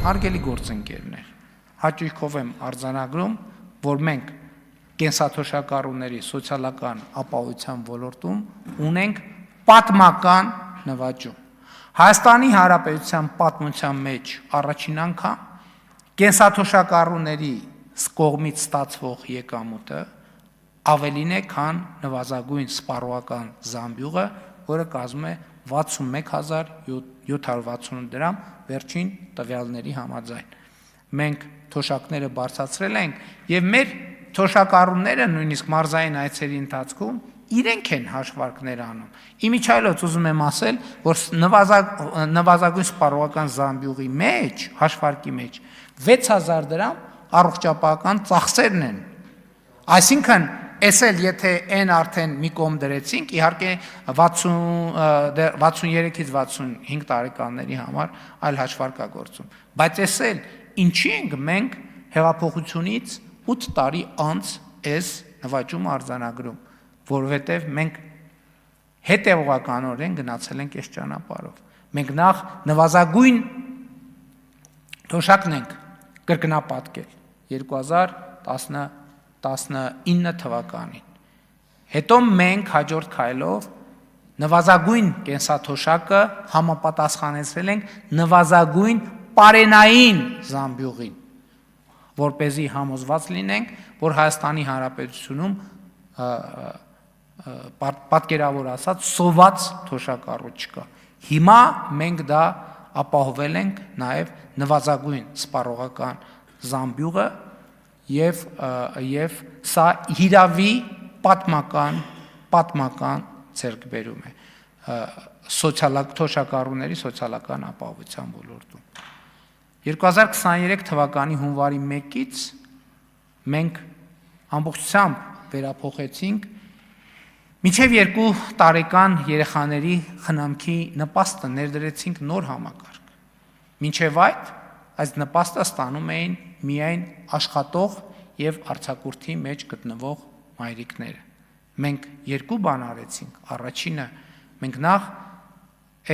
հարգելի գործընկերներ, հաճույքով եմ արձանագրում, որ մենք կենսաթոշակառուների սոցիալական ապահովության ոլորտում ունենք պատմական նվաճում։ Հայաստանի Հանրապետության պատմության մեջ առաջին անգամ կենսաթոշակառուների կողմից ստացվող եկամուտը ավելին է, քան նվազագույն սպառողական զամբյուղը, որը կազմում է 61760 դրամ վերջին տվյալների համաձայն։ Մենք թոշակները բարձրացրել ենք եւ մեր թոշակառուները նույնիսկ մարզային այցերի ընթացքում իրենք են հաշվարկներ անում։ Իմիջիայլոց ուզում եմ ասել, որ նվազագույն սպառողական զամբյուղի մեջ, հաշվարկի մեջ 6000 դրամ առողջապահական ծախսերն են։ Այսինքն, այս էլ եթե այն արդեն մի կողմ դրեցինք, իհարկե 63-ից 65 տարեկանների համար այլ հաշվարկագործում։ Բայց այս էլ ինչի ենք մենք հեղափոխությունից 8 տարի անց այս նվաճումը արձանագրում, որովհետև մենք հետևողականորեն գնացել ենք այս ճանապարհով։ Մենք նախ նվազագույն թոշակն ենք կրկնապատկել 2019 թվականին։ Հետո մենք հաջորդ քայլով նվազագույն կենսաթոշակը համապատասխանեցրել ենք նվազագույն պարենային զամբյուղին, որպեսզի համոզված լինենք, որ Հայաստանի Հանրապետությունում պատկերավոր ասած սոված թոշակառու չկա։ Հիմա մենք դա ապահովել ենք նաև նվազագույն սպառողական զամբյուղը եւ սա հիրավի պատմական ձեռքբերում է թոշակառուների սոցիալական ապահովության ոլորտում։ 2023 թվականի հունվարի 1-ից մենք ամբողջությամբ վերափոխեցինք մինչև 2 տարեկան երեխաների խնամքի նպաստը ներդրեցինք նոր համակարգ։ Մինչև այս նպաստը ստանում էին միայն աշխատող եւ արձակուրդի մեջ գտնվող մայրիկները։ Մենք երկու բան արեցինք։ Առաջինը, մենք նախ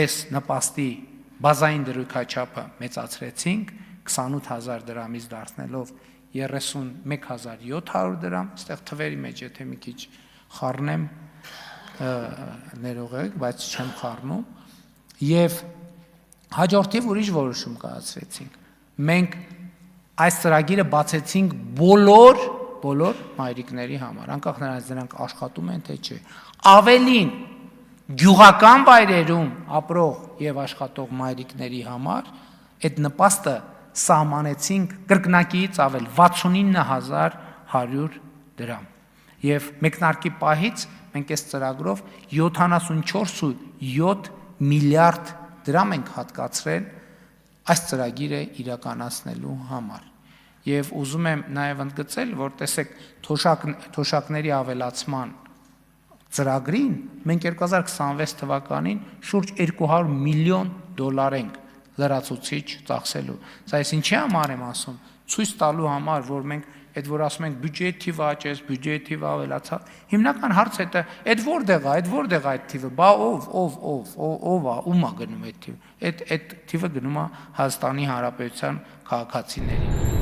այս նպաստի բազային դրույքաչափը մեծացրեցինք 28000 դրամից դարձնելով 31700 դրամ, այստեղ թվերի մեջ եթե մի քիչ խառնեմ ներողեք, բայց չեմ խառնում, եւ հաջորդիվ ուրիշ որոշում կայացրեցինք։ Մենք այս ծրագիրը բացեցինք բոլոր մայրիկների համար, անկախ նրանից նրանք աշխատում են թե չէ։ Ավելին գյուղական վայրերում ապրող եւ աշխատող մայրիկների համար այդ նպաստը սահմանեցինք կրկնակիից ավել 69100 դրամ։ Եվ մեկնարկի պահից մենք այս ծրագրով 74.7 միլիարդ դրամ ենք հատկացրել այս ծրագիրը իրականացնելու համար։ Եվ ուզում եմ նաև ընդգծել, որ տեսեք թոշակների ավելացման ծրագրին մենք 2026 թվականին շուրջ 200 միլիոն դոլար ենք լրացուցիչ ծախսելու։ Սա ես ինչի համար եմ ասում, ցույց տալու համար, որ մենք այդ որ ասում ենք բյուջեի թիվը աճեց, բյուջեի թիվը ավելացավ, հիմնական հարցը դա այդ որտեղ է այդ թիվը, բա ով է, ում է գնում այդ թիվը։ Այդ թիվը գնում է Հայաստանի Հանրապետության քաղաքացիներին։